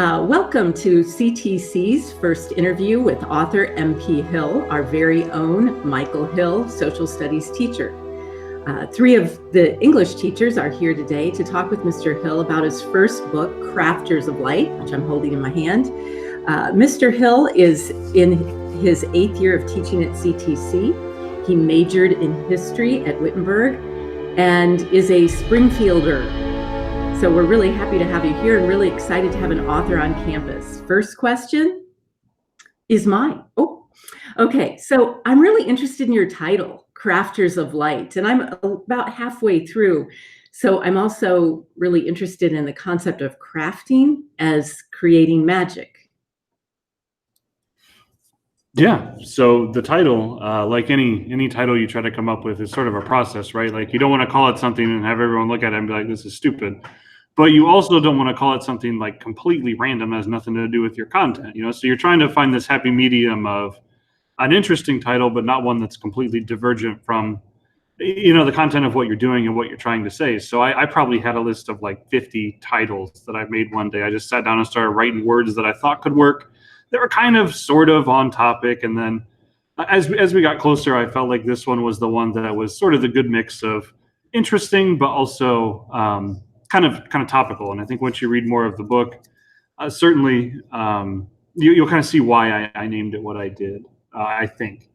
Welcome to CTC's first interview with author MP Hill, our very own Michael Hill, social studies teacher. Three of the English teachers are here today to talk with Mr. Hill about his first book, Crafters of Light, which I'm holding in my hand. Mr. Hill is in his 8th year of teaching at CTC. He majored in history at Wittenberg and is a Springfielder. So we're really happy to have you here and really excited to have an author on campus. First question is mine. Oh, okay. So I'm really interested in your title, Crafters of Light, and I'm about halfway through. So I'm also really interested in the concept of crafting as creating magic. Yeah. So the title, like any title you try to come up with, is sort of a process, right? Like you don't want to call it something and have everyone look at it and be like, this is stupid. But you also don't want to call it something like completely random, has nothing to do with your content, So you're trying to find this happy medium of an interesting title, but not one that's completely divergent from, the content of what you're doing and what you're trying to say. So I probably had a list of like 50 titles that I made one day. I just sat down and started writing words that I thought could work. They were kind of sort of on topic. And then as we got closer, I felt like this one was the one that was sort of the good mix of interesting, but also kind of topical. And I think once you read more of the book, certainly you'll kind of see why I named it what I did, I think.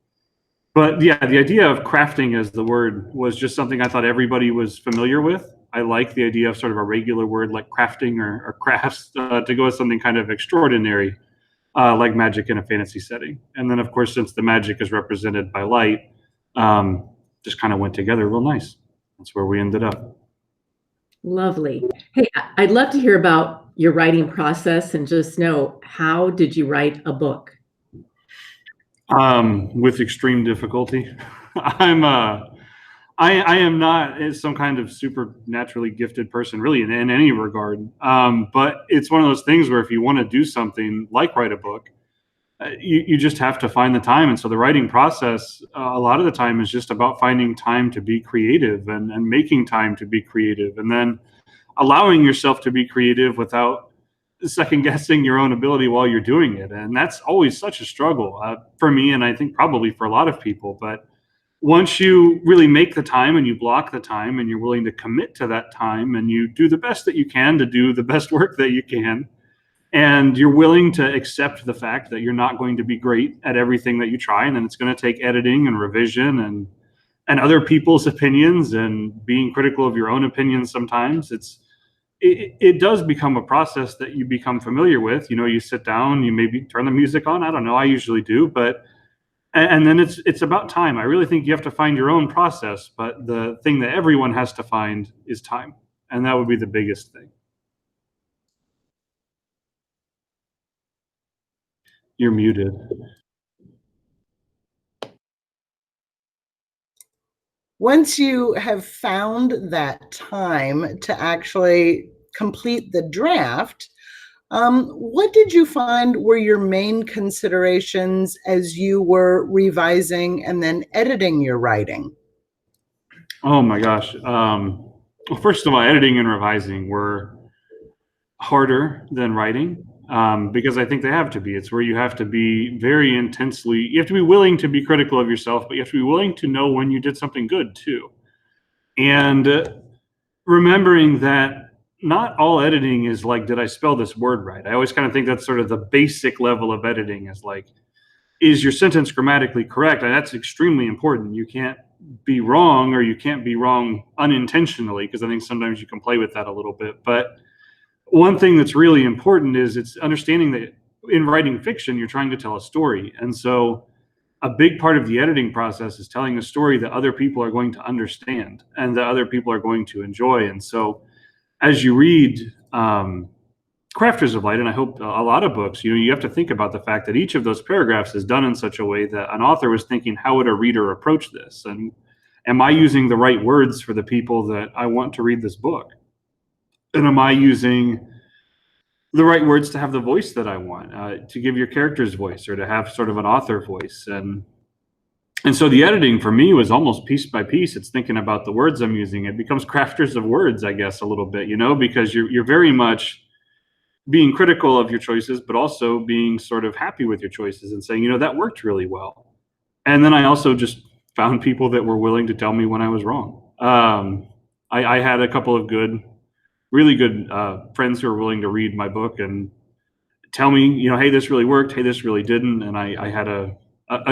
But yeah, the idea of crafting as the word was just something I thought everybody was familiar with. I like the idea of sort of a regular word like crafting or crafts to go with something kind of extraordinary, like magic in a fantasy setting. And then, of course, since the magic is represented by light, just kind of went together real nice. That's where we ended up. Lovely. Hey, I'd love to hear about your writing process and just know, how did you write a book? With extreme difficulty. I am not some kind of supernaturally gifted person, really, in any regard. But it's one of those things where if you want to do something like write a book, you just have to find the time. And so the writing process, a lot of the time, is just about finding time to be creative and making time to be creative, and then allowing yourself to be creative without second guessing your own ability while you're doing it. And that's always such a struggle for me, and I think probably for a lot of people. But once you really make the time and you block the time and you're willing to commit to that time and you do the best that you can to do the best work that you can, and you're willing to accept the fact that you're not going to be great at everything that you try, and then it's going to take editing and revision and other people's opinions and being critical of your own opinions sometimes, it does become a process that you become familiar with. You sit down, you maybe turn the music on. I don't know. I usually do, and then it's about time. I really think you have to find your own process, but the thing that everyone has to find is time. And that would be the biggest thing. You're muted. Once you have found that time to actually complete the draft, what did you find were your main considerations as you were revising and then editing your writing? Oh my gosh. Well, first of all, editing and revising were harder than writing, because I think they have to be. It's where you have to be you have to be willing to be critical of yourself, but you have to be willing to know when you did something good too. And remembering that not all editing is like, did I spell this word right? I always kind of think that's sort of the basic level of editing, is like, is your sentence grammatically correct? And that's extremely important. You can't be wrong, or you can't be wrong unintentionally, because I think sometimes you can play with that a little bit. But one thing that's really important is it's understanding that in writing fiction, you're trying to tell a story. And so a big part of the editing process is telling a story that other people are going to understand and that other people are going to enjoy. And so as you read Crafters of Light, and I hope a lot of books, you have to think about the fact that each of those paragraphs is done in such a way that an author was thinking, how would a reader approach this? And am I using the right words for the people that I want to read this book? And am I using the right words to have the voice that I want, to give your character's voice, or to have sort of an author voice? And so the editing for me was almost piece by piece. It's thinking about the words I'm using. It becomes Crafters of Words, I guess, a little bit, because you're very much being critical of your choices, but also being sort of happy with your choices and saying, that worked really well. And then I also just found people that were willing to tell me when I was wrong. I had a couple of really good friends who were willing to read my book and tell me, hey, this really worked. Hey, this really didn't. And I had a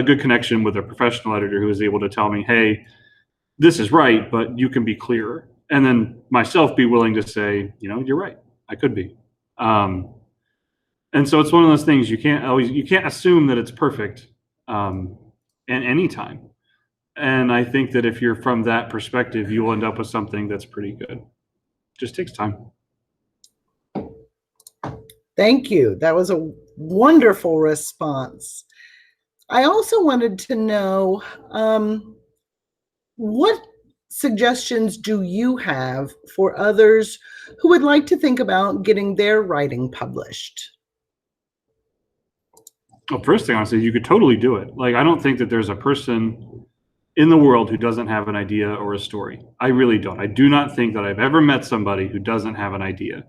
good connection with a professional editor who was able to tell me, hey, this is right, but you can be clearer. And then myself be willing to say, you're right. I could be. And so it's one of those things you can't assume that it's perfect at any time. And I think that if you're from that perspective, you will end up with something that's pretty good. Just takes time. Thank you. That was a wonderful response. I also wanted to know what suggestions do you have for others who would like to think about getting their writing published? Well, first thing I want to say, you could totally do it. Like, I don't think that there's a person in the world who doesn't have an idea or a story. I really don't. I do not think that I've ever met somebody who doesn't have an idea.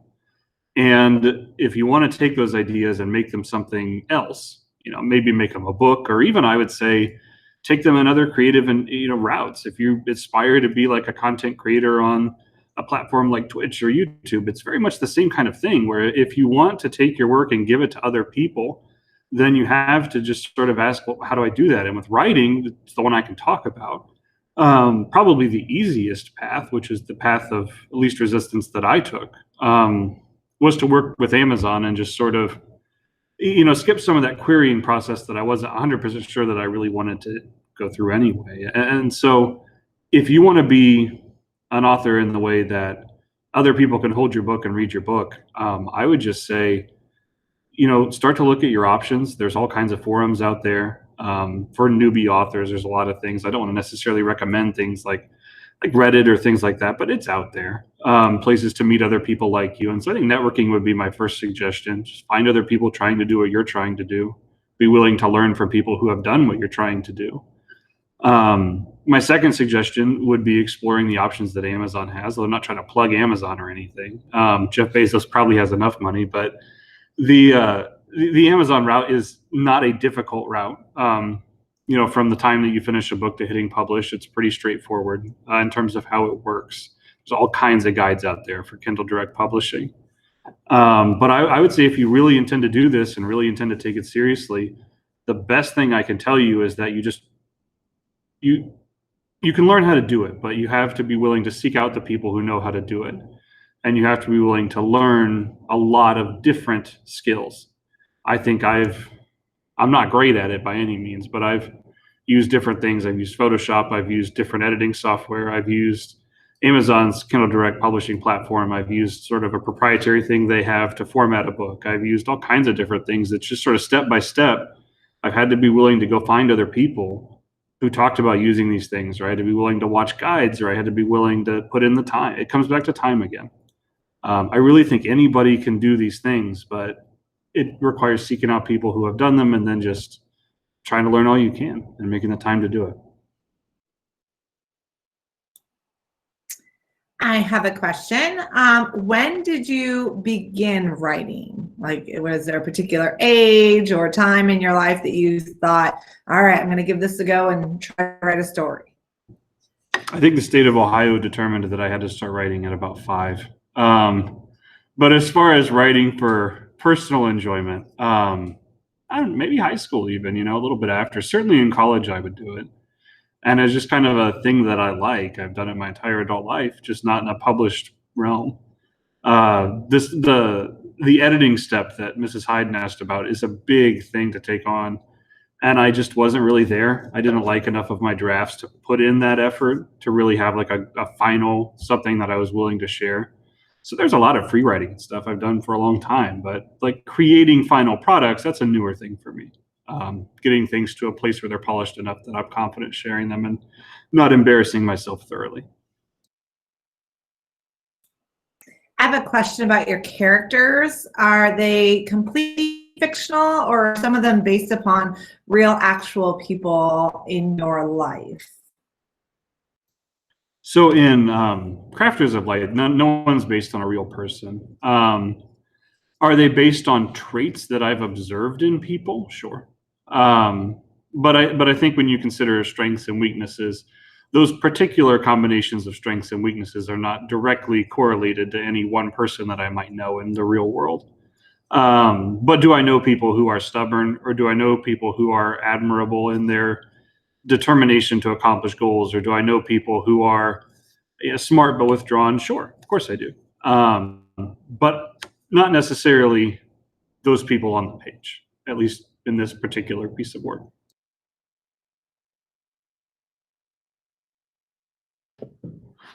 And if you want to take those ideas and make them something else, maybe make them a book, or even I would say take them in other creative and routes. If you aspire to be like a content creator on a platform like Twitch or YouTube, it's very much the same kind of thing, where if you want to take your work and give it to other people, then you have to just sort of ask, well, how do I do that? And with writing, it's the one I can talk about. Probably the easiest path, which is the path of least resistance that I took, was to work with Amazon and just sort of, skip some of that querying process that I wasn't 100% sure that I really wanted to go through anyway. And so if you want to be an author in the way that other people can hold your book and read your book, I would just say, start to look at your options. There's all kinds of forums out there for newbie authors. There's a lot of things. I don't want to necessarily recommend things like Reddit or things like that, but it's out there. Places to meet other people like you. And so I think networking would be my first suggestion. Just find other people trying to do what you're trying to do. Be willing to learn from people who have done what you're trying to do. My second suggestion would be exploring the options that Amazon has. Though I'm not trying to plug Amazon or anything. Jeff Bezos probably has enough money, but the Amazon route is not a difficult route. From the time that you finish a book to hitting publish, it's pretty straightforward in terms of how it works. There's all kinds of guides out there for Kindle Direct Publishing. But I would say if you really intend to do this and really intend to take it seriously, the best thing I can tell you is that you can learn how to do it, but you have to be willing to seek out the people who know how to do it. And you have to be willing to learn a lot of different skills. I think I'm not great at it by any means, but I've used different things. I've used Photoshop. I've used different editing software. I've used Amazon's Kindle Direct Publishing platform. I've used sort of a proprietary thing they have to format a book. I've used all kinds of different things. It's just sort of step by step. I've had to be willing to go find other people who talked about using these things, right? To be willing to watch guides, or I had to be willing to put in the time. It comes back to time again. I really think anybody can do these things, but it requires seeking out people who have done them and then just trying to learn all you can and making the time to do it. I have a question. When did you begin writing? Like, was there a particular age or time in your life that you thought, all right, I'm going to give this a go and try to write a story? I think the state of Ohio determined that I had to start writing at about 5. But as far as writing for personal enjoyment, maybe high school even, a little bit after. Certainly in college I would do it. And it's just kind of a thing that I like. I've done it my entire adult life, just not in a published realm. The editing step that Mrs. Hayden asked about is a big thing to take on. And I just wasn't really there. I didn't like enough of my drafts to put in that effort to really have like a final something that I was willing to share. So there's a lot of free writing and stuff I've done for a long time, but like creating final products, that's a newer thing for me. Getting things to a place where they're polished enough that I'm confident sharing them and not embarrassing myself thoroughly. I have a question about your characters. Are they completely fictional, or are some of them based upon real, actual people in your life? So in Crafters of Light, no one's based on a real person. Are they based on traits that I've observed in people? Sure. But I think when you consider strengths and weaknesses, those particular combinations of strengths and weaknesses are not directly correlated to any one person that I might know in the real world. But do I know people who are stubborn, or do I know people who are admirable in their determination to accomplish goals, or do I know people who are smart but withdrawn? Sure, of course I do. But not necessarily those people on the page, at least in this particular piece of work.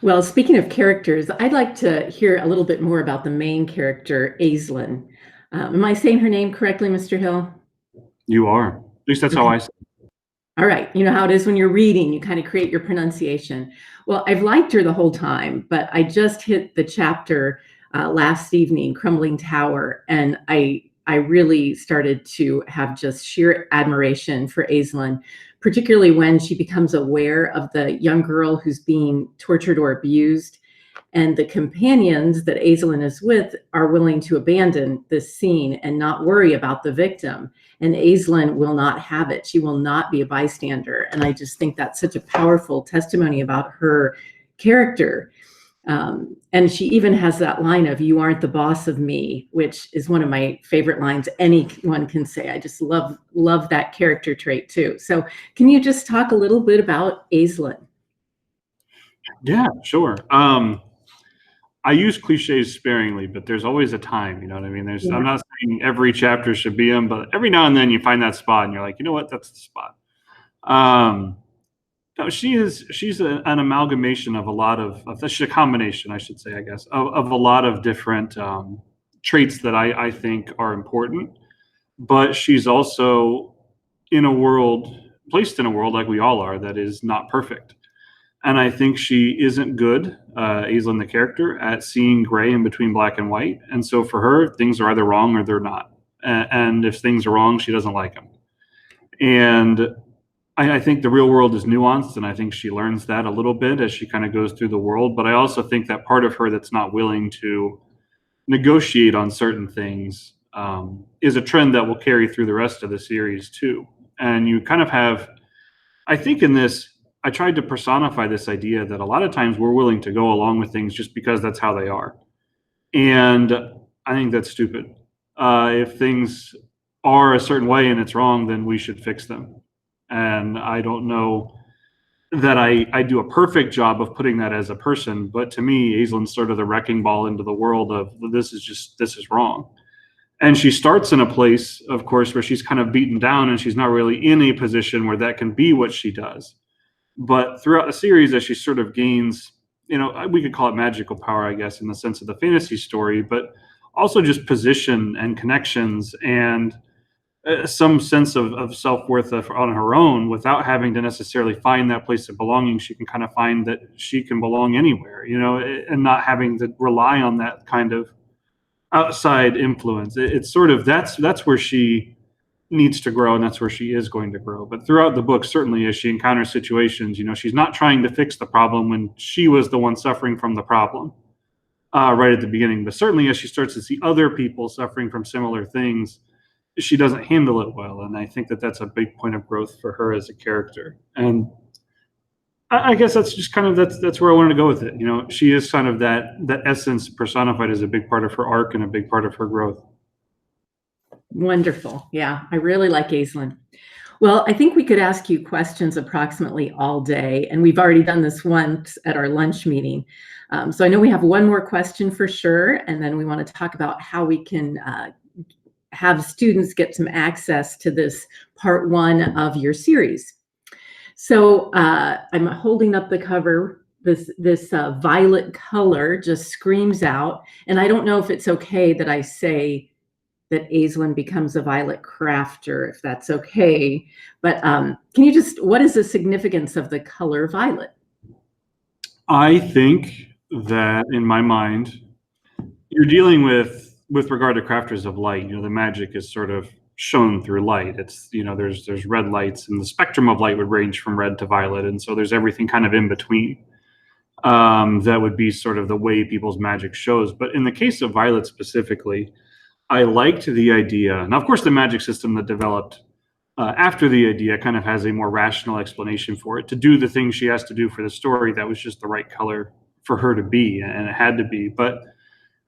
Well, speaking of characters, I'd like to hear a little bit more about the main character, Azlin. Am I saying her name correctly, Mr. Hill? You are. At least that's how I say it. All right. You know how it is when you're reading, you kind of create your pronunciation. Well, I've liked her the whole time, but I just hit the chapter last evening, Crumbling Tower, and I really started to have just sheer admiration for Azlin, particularly when she becomes aware of the young girl who's being tortured or abused. And the companions that Azlin is with are willing to abandon this scene and not worry about the victim. And Azlin will not have it. She will not be a bystander. And I just think that's such a powerful testimony about her character. And she even has that line of, "You aren't the boss of me," which is one of my favorite lines anyone can say. I just love that character trait too. So can you just talk a little bit about Azlin? Yeah, sure. I use cliches sparingly, but there's always a time, you know what I mean? Yeah. I'm not saying every chapter should be them, but every now and then you find that spot and you're like, you know what, that's the spot. No, she's an amalgamation of a lot of she's a combination, I should say, I guess, of a lot of different traits that I think are important. But she's also placed in a world like we all are, that is not perfect. And I think she isn't good, Azlin the character, at seeing gray in between black and white. And so for her, things are either wrong or they're not. And if things are wrong, she doesn't like them. And I think the real world is nuanced, and I think she learns that a little bit as she kind of goes through the world. But I also think that part of her that's not willing to negotiate on certain things is a trend that will carry through the rest of the series too. And you kind of have, I think in this, I tried to personify this idea that a lot of times we're willing to go along with things just because that's how they are. And I think that's stupid. If things are a certain way and it's wrong, then we should fix them. And I don't know that I do a perfect job of putting that as a person, but to me, Azlin's sort of the wrecking ball into the world of this is wrong. And she starts in a place, of course, where she's kind of beaten down and she's not really in a position where that can be what she does. But throughout the series, as she sort of gains, we could call it magical power, I guess, in the sense of the fantasy story, but also just position and connections and some sense of self-worth on her own, without having to necessarily find that place of belonging. She can kind of find that she can belong anywhere, and not having to rely on that kind of outside influence. It's sort of, that's where she needs to grow, and that's where she is going to grow. But throughout the book, certainly as she encounters situations, she's not trying to fix the problem when she was the one suffering from the problem right at the beginning. But certainly as she starts to see other people suffering from similar things, she doesn't handle it well. And I think that that's a big point of growth for her as a character. And I guess that's just kind of, that's where I wanted to go with it. She is kind of that essence personified as a big part of her arc and a big part of her growth. Wonderful. Yeah, I really like Azlin. Well, I think we could ask you questions approximately all day, and we've already done this once at our lunch meeting. So I know we have one more question for sure, and then we want to talk about how we can have students get some access to this part one of your series. So I'm holding up the cover. This violet color just screams out, and I don't know if it's okay that I say that Azlin becomes a violet crafter, if that's okay. But can you what is the significance of the color violet? I think that in my mind, you're dealing with regard to crafters of light, the magic is sort of shown through light. It's, there's red lights, and the spectrum of light would range from red to violet. And so there's everything kind of in between. That would be sort of the way people's magic shows. But in the case of violet specifically, I liked the idea. Now, of course, the magic system that developed after the idea kind of has a more rational explanation for it. To do the things she has to do for the story, that was just the right color for her to be, and it had to be. But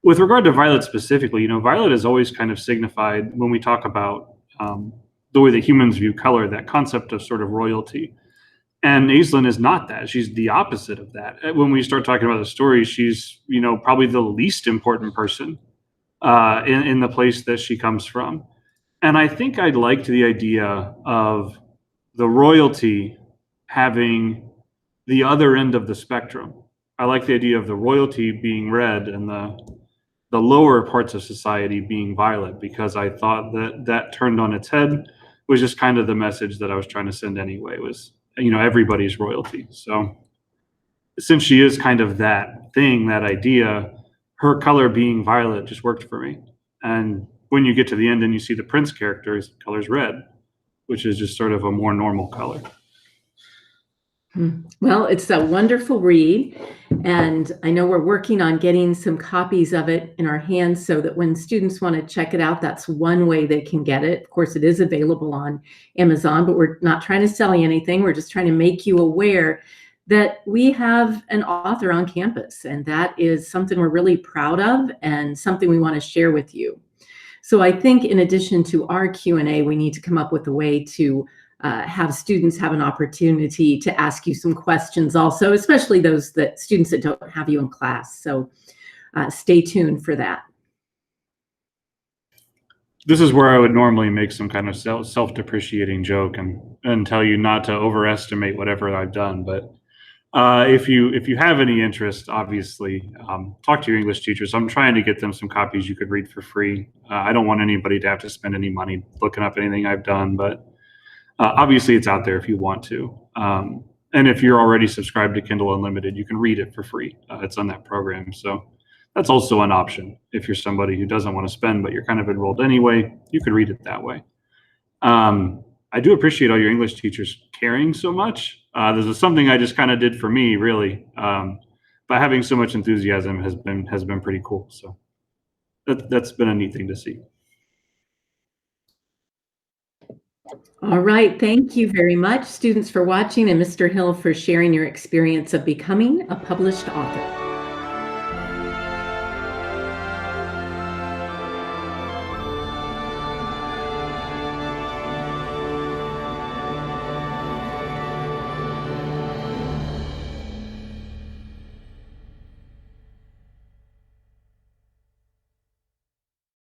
with regard to Violet specifically, Violet has always kind of signified, when we talk about the way that humans view color, that concept of sort of royalty. And Azlin is not that. She's the opposite of that. When we start talking about the story, she's, probably the least important person in the place that she comes from. And I think I liked the idea of the royalty having the other end of the spectrum. I like the idea of the royalty being red and the lower parts of society being violet, because I thought that turned on its head was just kind of the message that I was trying to send anyway, was, everybody's royalty. So since she is kind of that thing, that idea, her color being violet just worked for me. And when you get to the end and you see the prince character, his color's red, which is just sort of a more normal color. Well, it's a wonderful read, and I know we're working on getting some copies of it in our hands so that when students want to check it out, that's one way they can get it. Of course, it is available on Amazon, but we're not trying to sell you anything. We're just trying to make you aware that we have an author on campus, and that is something we're really proud of and something we want to share with you. So I think in addition to our Q&A, we need to come up with a way to have students have an opportunity to ask you some questions also, especially those students that don't have you in class. So stay tuned for that. This is where I would normally make some kind of self-depreciating joke and tell you not to overestimate whatever I've done. But if you have any interest, obviously, talk to your English teachers. I'm trying to get them some copies you could read for free. I don't want anybody to have to spend any money looking up anything I've done, but obviously it's out there if you want to. And if you're already subscribed to Kindle Unlimited, you can read it for free. It's on that program. So that's also an option. If you're somebody who doesn't want to spend, but you're kind of enrolled anyway, you could read it that way. I do appreciate all your English teachers caring so much. This is something I just kind of did for me, really. But having so much enthusiasm has been pretty cool. So that's been a neat thing to see. All right, thank you very much, students, for watching, and Mr. Hill for sharing your experience of becoming a published author.